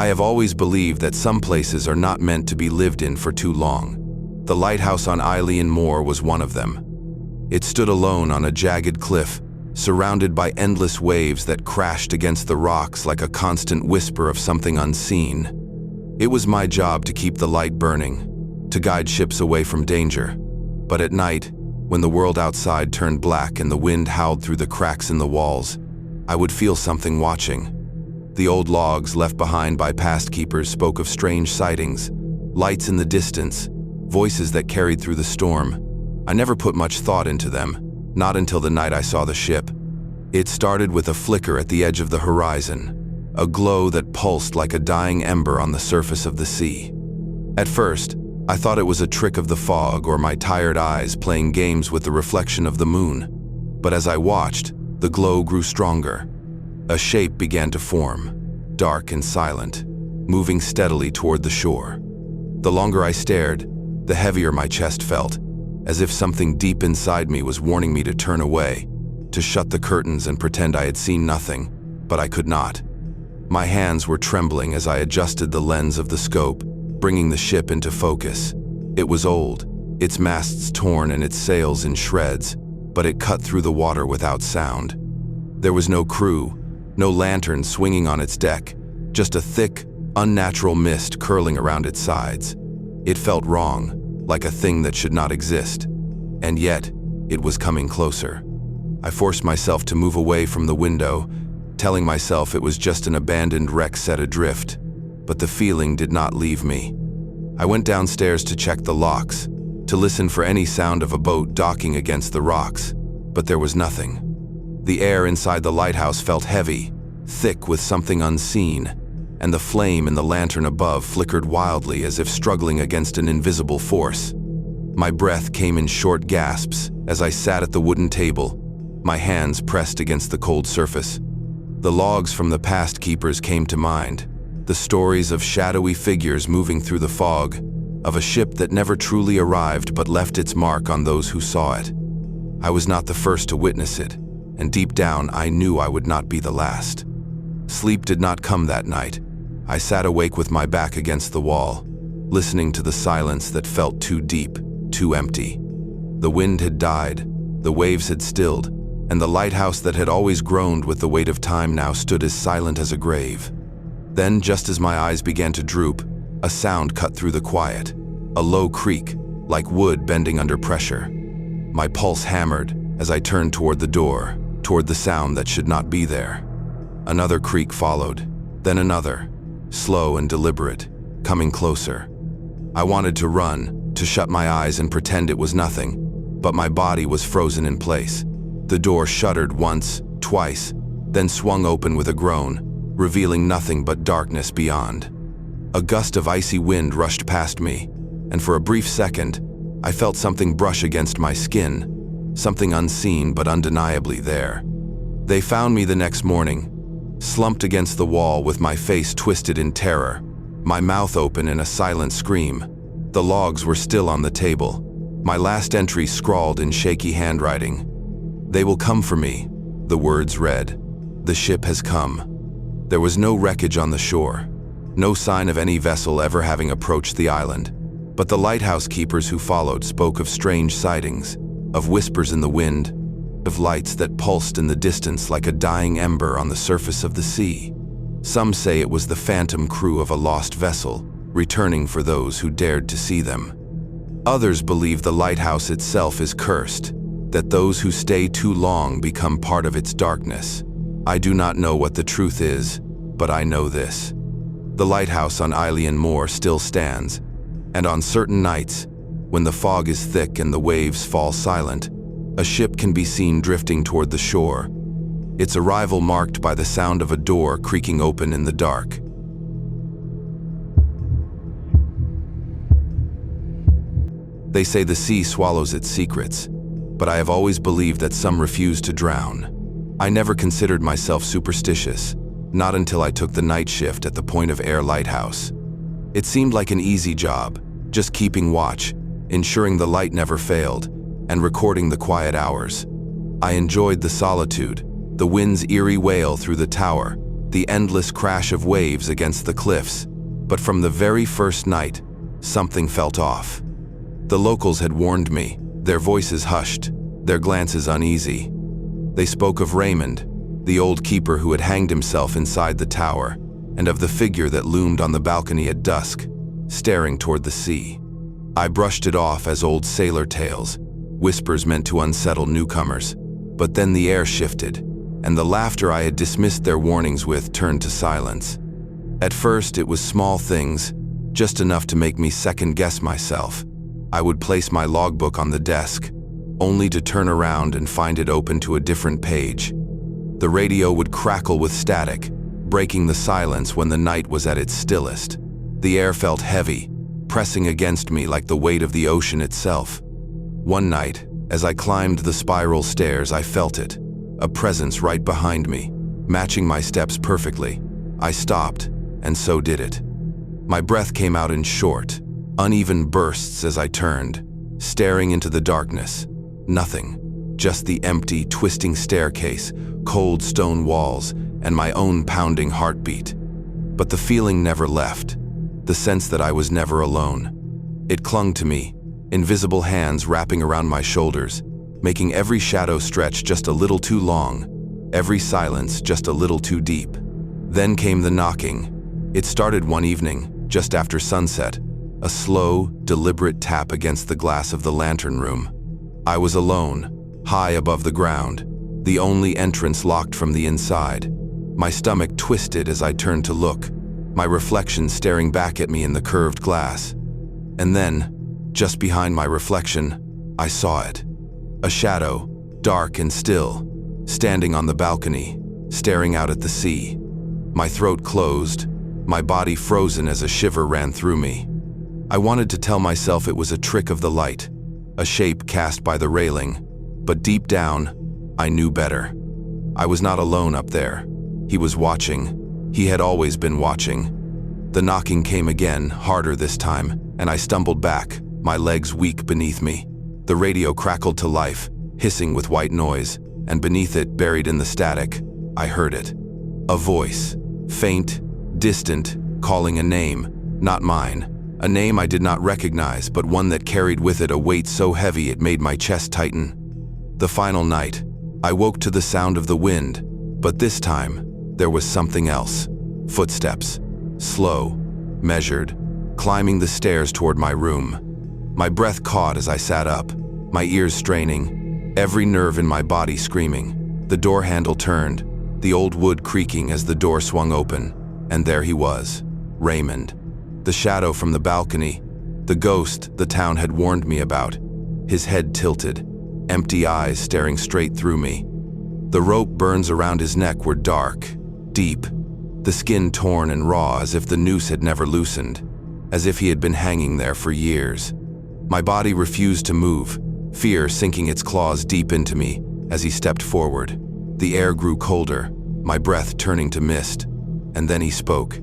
I have always believed that some places are not meant to be lived in for too long. The lighthouse on Eilean Moor was one of them. It stood alone on a jagged cliff, surrounded by endless waves that crashed against the rocks like a constant whisper of something unseen. It was my job to keep the light burning, to guide ships away from danger. But at night, when the world outside turned black and the wind howled through the cracks in the walls, I would feel something watching. The old logs left behind by past keepers spoke of strange sightings, lights in the distance, voices that carried through the storm. I never put much thought into them, not until the night I saw the ship. It started with a flicker at the edge of the horizon, a glow that pulsed like a dying ember on the surface of the sea. At first, I thought it was a trick of the fog or my tired eyes playing games with the reflection of the moon. But as I watched, the glow grew stronger. A shape began to form, dark and silent, moving steadily toward the shore. The longer I stared, the heavier my chest felt, as if something deep inside me was warning me to turn away, to shut the curtains and pretend I had seen nothing, but I could not. My hands were trembling as I adjusted the lens of the scope, bringing the ship into focus. It was old, its masts torn and its sails in shreds, but it cut through the water without sound. There was no crew, no lantern swinging on its deck, just a thick, unnatural mist curling around its sides. It felt wrong, like a thing that should not exist, and yet it was coming closer. I forced myself to move away from the window, telling myself it was just an abandoned wreck set adrift, but the feeling did not leave me. I went downstairs to check the locks, to listen for any sound of a boat docking against the rocks, but there was nothing. The air inside the lighthouse felt heavy, thick with something unseen, and the flame in the lantern above flickered wildly as if struggling against an invisible force. My breath came in short gasps as I sat at the wooden table, my hands pressed against the cold surface. The logs from the past keepers came to mind, the stories of shadowy figures moving through the fog, of a ship that never truly arrived but left its mark on those who saw it. I was not the first to witness it, and deep down I knew I would not be the last. Sleep did not come that night. I sat awake with my back against the wall, listening to the silence that felt too deep, too empty. The wind had died, the waves had stilled, and the lighthouse that had always groaned with the weight of time now stood as silent as a grave. Then, just as my eyes began to droop, a sound cut through the quiet, a low creak, like wood bending under pressure. My pulse hammered as I turned toward the door, toward the sound that should not be there. Another creak followed, then another, slow and deliberate, coming closer. I wanted to run, to shut my eyes and pretend it was nothing, but my body was frozen in place. The door shuddered once, twice, then swung open with a groan, revealing nothing but darkness beyond. A gust of icy wind rushed past me, and for a brief second, I felt something brush against my skin, something unseen but undeniably there. They found me the next morning, slumped against the wall with my face twisted in terror, my mouth open in a silent scream. The logs were still on the table, my last entry scrawled in shaky handwriting. "They will come for me," the words read. "The ship has come." There was no wreckage on the shore, no sign of any vessel ever having approached the island, but the lighthouse keepers who followed spoke of strange sightings, of whispers in the wind, of lights that pulsed in the distance like a dying ember on the surface of the sea. Some say it was the phantom crew of a lost vessel, returning for those who dared to see them. Others believe the lighthouse itself is cursed, that those who stay too long become part of its darkness. I do not know what the truth is, but I know this. The lighthouse on Eilean Moor still stands, and on certain nights, when the fog is thick and the waves fall silent, a ship can be seen drifting toward the shore, its arrival marked by the sound of a door creaking open in the dark. They say the sea swallows its secrets, but I have always believed that some refuse to drown. I never considered myself superstitious, not until I took the night shift at the Point of Air Lighthouse. It seemed like an easy job, just keeping watch, ensuring the light never failed, and recording the quiet hours. I enjoyed the solitude, the wind's eerie wail through the tower, the endless crash of waves against the cliffs, but from the very first night, something felt off. The locals had warned me, their voices hushed, their glances uneasy. They spoke of Raymond, the old keeper who had hanged himself inside the tower, and of the figure that loomed on the balcony at dusk, staring toward the sea. I brushed it off as old sailor tales, whispers meant to unsettle newcomers. But then the air shifted, and the laughter I had dismissed their warnings with turned to silence. At first, it was small things, just enough to make me second-guess myself. I would place my logbook on the desk, only to turn around and find it open to a different page. The radio would crackle with static, breaking the silence when the night was at its stillest. The air felt heavy, pressing against me like the weight of the ocean itself. One night, as I climbed the spiral stairs, I felt it, a presence right behind me, matching my steps perfectly. I stopped, and so did it. My breath came out in short, uneven bursts as I turned, staring into the darkness. Nothing, just the empty, twisting staircase, cold stone walls, and my own pounding heartbeat. But the feeling never left, the sense that I was never alone. It clung to me, invisible hands wrapping around my shoulders, making every shadow stretch just a little too long, every silence just a little too deep. Then came the knocking. It started one evening, just after sunset, a slow, deliberate tap against the glass of the lantern room. I was alone, high above the ground, the only entrance locked from the inside. My stomach twisted as I turned to look, my reflection staring back at me in the curved glass. And then, just behind my reflection, I saw it. A shadow, dark and still, standing on the balcony, staring out at the sea. My throat closed, my body frozen as a shiver ran through me. I wanted to tell myself it was a trick of the light, a shape cast by the railing, but deep down, I knew better. I was not alone up there. He was watching. He had always been watching. The knocking came again, harder this time, and I stumbled back, my legs weak beneath me. The radio crackled to life, hissing with white noise, and beneath it, buried in the static, I heard it. A voice, faint, distant, calling a name, not mine. A name I did not recognize, but one that carried with it a weight so heavy it made my chest tighten. The final night, I woke to the sound of the wind, but this time, there was something else. Footsteps, slow, measured, climbing the stairs toward my room. My breath caught as I sat up, my ears straining, every nerve in my body screaming. The door handle turned, the old wood creaking as the door swung open, and there he was, Raymond. The shadow from the balcony, the ghost the town had warned me about, his head tilted, empty eyes staring straight through me. The rope burns around his neck were dark, deep, the skin torn and raw as if the noose had never loosened, as if he had been hanging there for years. My body refused to move, fear sinking its claws deep into me as he stepped forward. The air grew colder, my breath turning to mist, and then he spoke,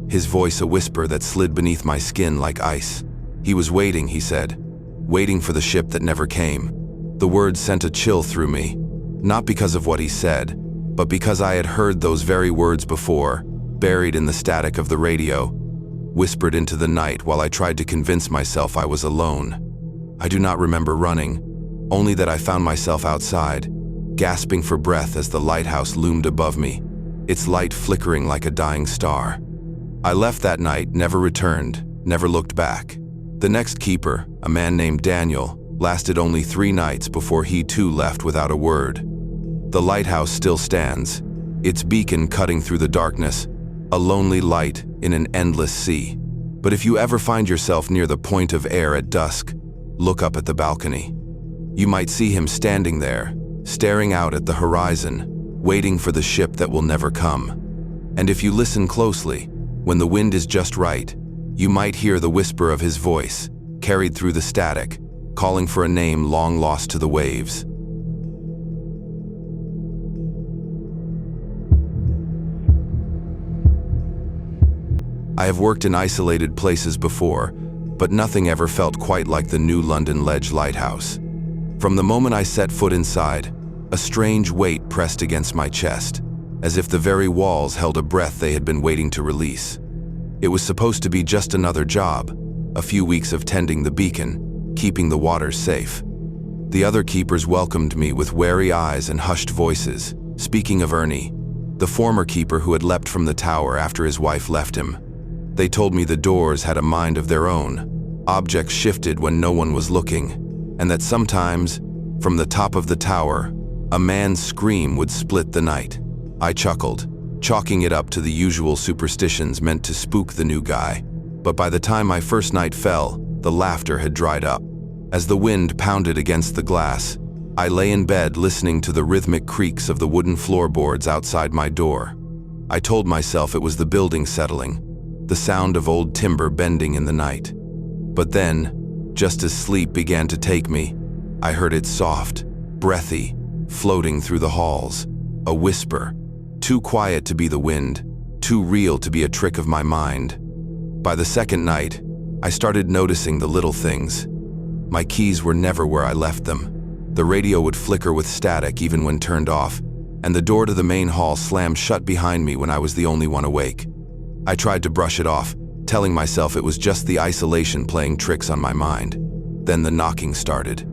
his voice a whisper that slid beneath my skin like ice. He was waiting, he said, waiting for the ship that never came. The words sent a chill through me, not because of what he said, but because I had heard those very words before, buried in the static of the radio, whispered into the night while I tried to convince myself I was alone. I do not remember running, only that I found myself outside, gasping for breath as the lighthouse loomed above me, its light flickering like a dying star. I left that night, never returned, never looked back. The next keeper, a man named Daniel, lasted only 3 nights before he too left without a word. The lighthouse still stands, its beacon cutting through the darkness, a lonely light in an endless sea. But if you ever find yourself near the point of air at dusk, look up at the balcony. You might see him standing there, staring out at the horizon, waiting for the ship that will never come. And if you listen closely, when the wind is just right, you might hear the whisper of his voice, carried through the static, calling for a name long lost to the waves. I have worked in isolated places before, but nothing ever felt quite like the New London Ledge Lighthouse. From the moment I set foot inside, a strange weight pressed against my chest, as if the very walls held a breath they had been waiting to release. It was supposed to be just another job, a few weeks of tending the beacon, keeping the waters safe. The other keepers welcomed me with wary eyes and hushed voices, speaking of Ernie, the former keeper who had leapt from the tower after his wife left him. They told me the doors had a mind of their own, objects shifted when no one was looking, and that sometimes, from the top of the tower, a man's scream would split the night. I chuckled, chalking it up to the usual superstitions meant to spook the new guy. But by the time my first night fell, the laughter had dried up. As the wind pounded against the glass, I lay in bed listening to the rhythmic creaks of the wooden floorboards outside my door. I told myself it was the building settling, the sound of old timber bending in the night. But then, just as sleep began to take me, I heard it soft, breathy, floating through the halls, a whisper, too quiet to be the wind, too real to be a trick of my mind. By the second night, I started noticing the little things. My keys were never where I left them. The radio would flicker with static even when turned off, and the door to the main hall slammed shut behind me when I was the only one awake. I tried to brush it off, telling myself it was just the isolation playing tricks on my mind. Then the knocking started.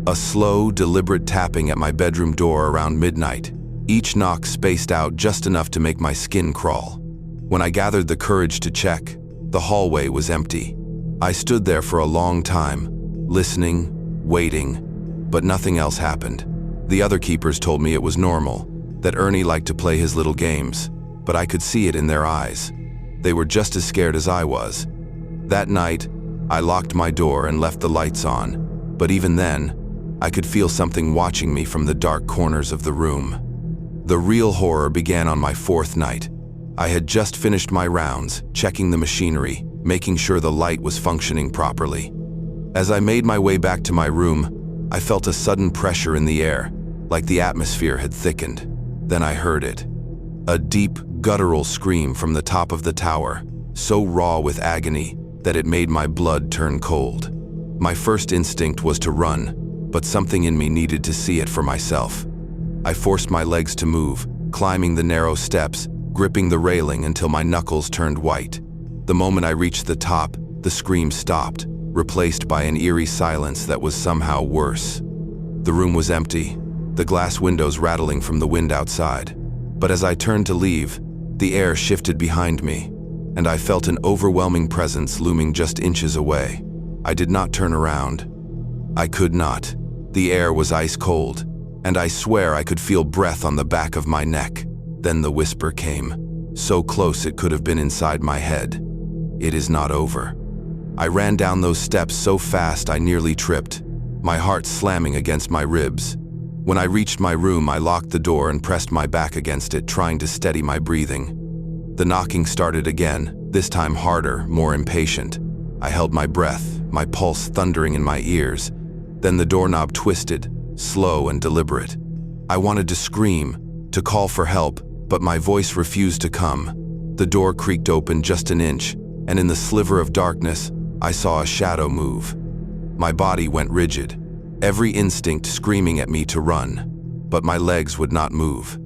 A slow, deliberate tapping at my bedroom door around midnight, each knock spaced out just enough to make my skin crawl. When I gathered the courage to check, the hallway was empty. I stood there for a long time, listening, waiting, but nothing else happened. The other keepers told me it was normal, that Ernie liked to play his little games, but I could see it in their eyes. They were just as scared as I was. That night, I locked my door and left the lights on, but even then, I could feel something watching me from the dark corners of the room. The real horror began on my fourth night. I had just finished my rounds, checking the machinery, making sure the light was functioning properly. As I made my way back to my room, I felt a sudden pressure in the air, like the atmosphere had thickened. Then I heard it. A deep, guttural scream from the top of the tower, so raw with agony that it made my blood turn cold. My first instinct was to run, but something in me needed to see it for myself. I forced my legs to move, climbing the narrow steps, gripping the railing until my knuckles turned white. The moment I reached the top, the scream stopped, replaced by an eerie silence that was somehow worse. The room was empty, the glass windows rattling from the wind outside. But as I turned to leave, the air shifted behind me, and I felt an overwhelming presence looming just inches away. I did not turn around. I could not. The air was ice cold, and I swear I could feel breath on the back of my neck. Then the whisper came, so close it could have been inside my head. "It is not over." I ran down those steps so fast I nearly tripped, my heart slamming against my ribs. When I reached my room, I locked the door and pressed my back against it, trying to steady my breathing. The knocking started again, this time harder, more impatient. I held my breath, my pulse thundering in my ears. Then the doorknob twisted, slow and deliberate. I wanted to scream, to call for help, but my voice refused to come. The door creaked open just an inch, and in the sliver of darkness, I saw a shadow move. My body went rigid, every instinct screaming at me to run, but my legs would not move.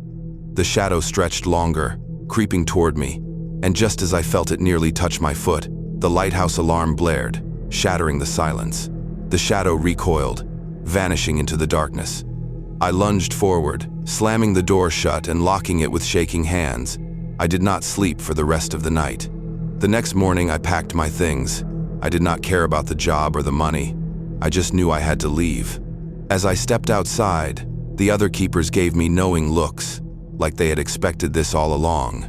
The shadow stretched longer, creeping toward me, and just as I felt it nearly touch my foot, the lighthouse alarm blared, shattering the silence. The shadow recoiled, vanishing into the darkness. I lunged forward, slamming the door shut and locking it with shaking hands. I did not sleep for the rest of the night. The next morning, I packed my things. I did not care about the job or the money. I just knew I had to leave. As I stepped outside, the other keepers gave me knowing looks, like they had expected this all along.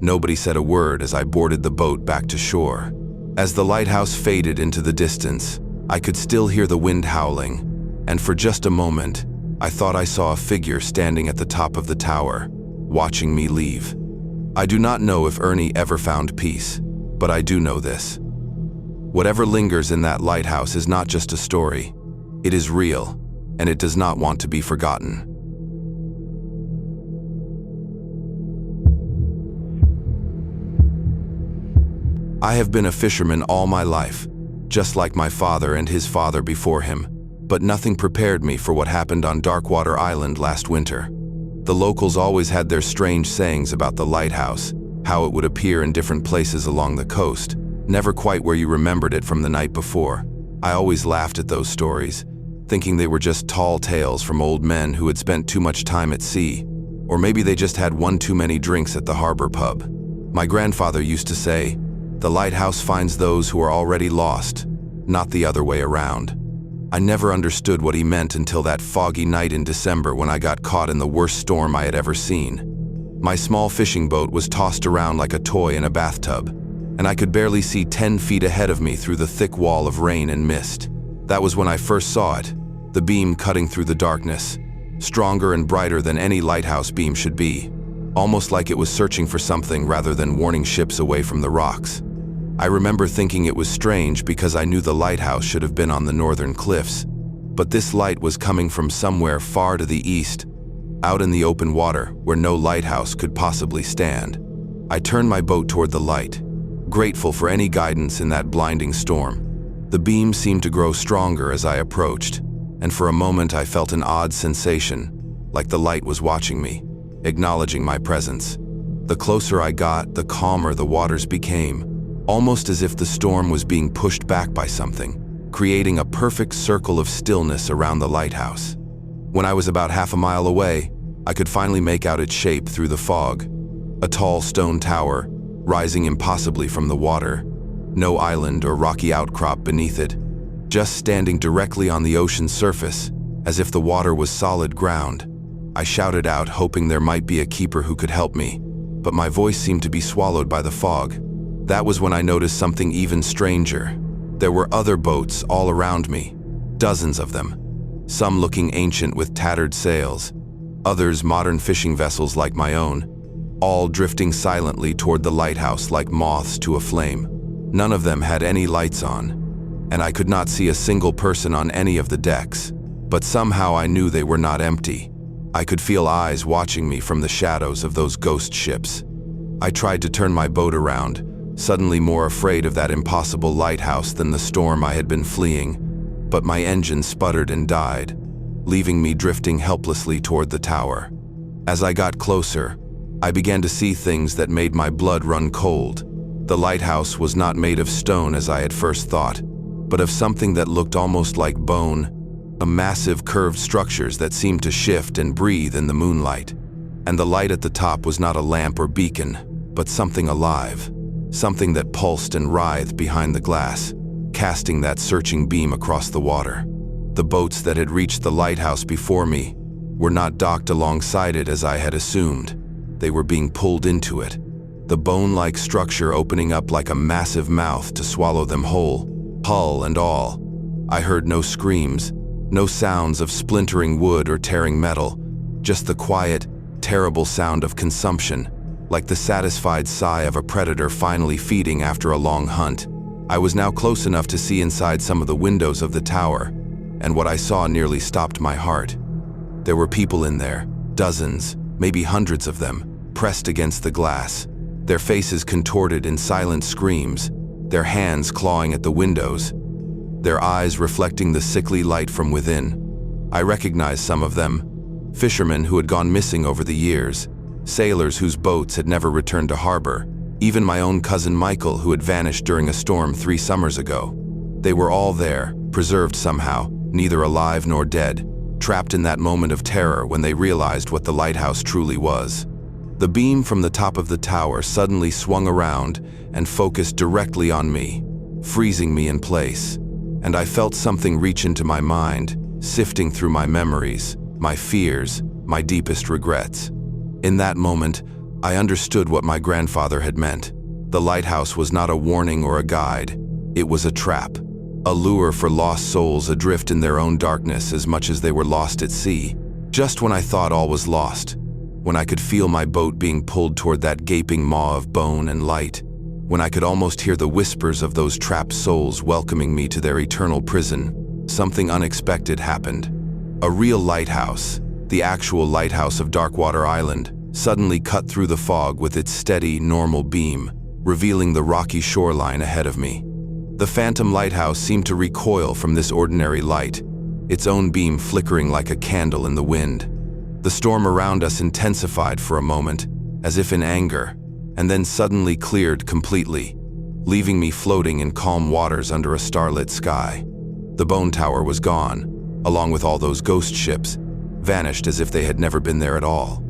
Nobody said a word as I boarded the boat back to shore. As the lighthouse faded into the distance, I could still hear the wind howling, and for just a moment, I thought I saw a figure standing at the top of the tower, watching me leave. I do not know if Ernie ever found peace, but I do know this. Whatever lingers in that lighthouse is not just a story. It is real, and it does not want to be forgotten. I have been a fisherman all my life, just like my father and his father before him, but nothing prepared me for what happened on Darkwater Island last winter. The locals always had their strange sayings about the lighthouse, how it would appear in different places along the coast, never quite where you remembered it from the night before. I always laughed at those stories, thinking they were just tall tales from old men who had spent too much time at sea, or maybe they just had one too many drinks at the harbor pub. My grandfather used to say, "The lighthouse finds those who are already lost, not the other way around." I never understood what he meant until that foggy night in December when I got caught in the worst storm I had ever seen. My small fishing boat was tossed around like a toy in a bathtub, and I could barely see 10 feet ahead of me through the thick wall of rain and mist. That was when I first saw it, the beam cutting through the darkness, stronger and brighter than any lighthouse beam should be, almost like it was searching for something rather than warning ships away from the rocks. I remember thinking it was strange because I knew the lighthouse should have been on the northern cliffs, but this light was coming from somewhere far to the east, out in the open water where no lighthouse could possibly stand. I turned my boat toward the light, grateful for any guidance in that blinding storm. The beam seemed to grow stronger as I approached, and for a moment I felt an odd sensation, like the light was watching me, acknowledging my presence. The closer I got, the calmer the waters became, almost as if the storm was being pushed back by something, creating a perfect circle of stillness around the lighthouse. When I was about half a mile away, I could finally make out its shape through the fog. A tall stone tower, rising impossibly from the water, no island or rocky outcrop beneath it, just standing directly on the ocean's surface, as if the water was solid ground. I shouted out, hoping there might be a keeper who could help me, but my voice seemed to be swallowed by the fog. That was when I noticed something even stranger. There were other boats all around me, dozens of them, some looking ancient with tattered sails, others modern fishing vessels like my own, all drifting silently toward the lighthouse like moths to a flame. None of them had any lights on, and I could not see a single person on any of the decks, but somehow I knew they were not empty. I could feel eyes watching me from the shadows of those ghost ships. I tried to turn my boat around, suddenly more afraid of that impossible lighthouse than the storm I had been fleeing, but my engine sputtered and died, leaving me drifting helplessly toward the tower. As I got closer, I began to see things that made my blood run cold. The lighthouse was not made of stone as I had first thought, but of something that looked almost like bone, a massive curved structures that seemed to shift and breathe in the moonlight. And the light at the top was not a lamp or beacon, but something alive, something that pulsed and writhed behind the glass, casting that searching beam across the water. The boats that had reached the lighthouse before me were not docked alongside it as I had assumed. They were being pulled into it, the bone-like structure opening up like a massive mouth to swallow them whole, hull and all. I heard no screams, no sounds of splintering wood or tearing metal, just the quiet, terrible sound of consumption, like the satisfied sigh of a predator finally feeding after a long hunt. I was now close enough to see inside some of the windows of the tower, and what I saw nearly stopped my heart. There were people in there, dozens, maybe hundreds of them, pressed against the glass, their faces contorted in silent screams, their hands clawing at the windows, their eyes reflecting the sickly light from within. I recognized some of them, fishermen who had gone missing over the years, sailors whose boats had never returned to harbor, even my own cousin Michael who had vanished during a storm 3 summers ago. They were all there, preserved somehow, neither alive nor dead, trapped in that moment of terror when they realized what the lighthouse truly was. The beam from the top of the tower suddenly swung around and focused directly on me, freezing me in place, and I felt something reach into my mind, sifting through my memories, my fears, my deepest regrets. In that moment, I understood what my grandfather had meant. The lighthouse was not a warning or a guide. It was a trap, a lure for lost souls adrift in their own darkness as much as they were lost at sea. Just when I thought all was lost, when I could feel my boat being pulled toward that gaping maw of bone and light, when I could almost hear the whispers of those trapped souls welcoming me to their eternal prison, something unexpected happened. A real lighthouse, the actual lighthouse of Darkwater Island, suddenly cut through the fog with its steady, normal beam, revealing the rocky shoreline ahead of me. The phantom lighthouse seemed to recoil from this ordinary light, its own beam flickering like a candle in the wind. The storm around us intensified for a moment, as if in anger, and then suddenly cleared completely, leaving me floating in calm waters under a starlit sky. The bone tower was gone, along with all those ghost ships, vanished as if they had never been there at all.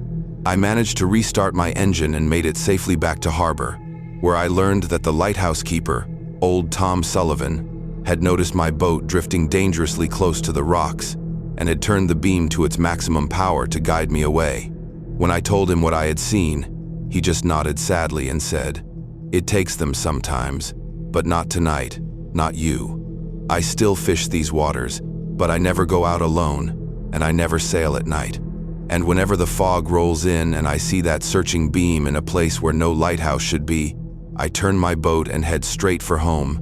I managed to restart my engine and made it safely back to harbor, where I learned that the lighthouse keeper, old Tom Sullivan, had noticed my boat drifting dangerously close to the rocks and had turned the beam to its maximum power to guide me away. When I told him what I had seen, he just nodded sadly and said, "It takes them sometimes, but not tonight, not you. I still fish these waters, but I never go out alone, and I never sail at night. And whenever the fog rolls in and I see that searching beam in a place where no lighthouse should be, I turn my boat and head straight for home,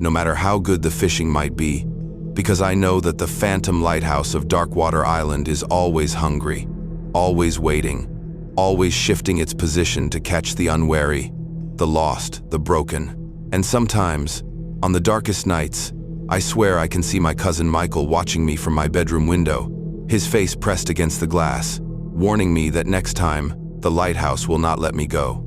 no matter how good the fishing might be, because I know that the phantom lighthouse of Darkwater Island is always hungry, always waiting, always shifting its position to catch the unwary, the lost, the broken. And sometimes, on the darkest nights, I swear I can see my cousin Michael watching me from my bedroom window, his face pressed against the glass, warning me that next time, the lighthouse will not let me go."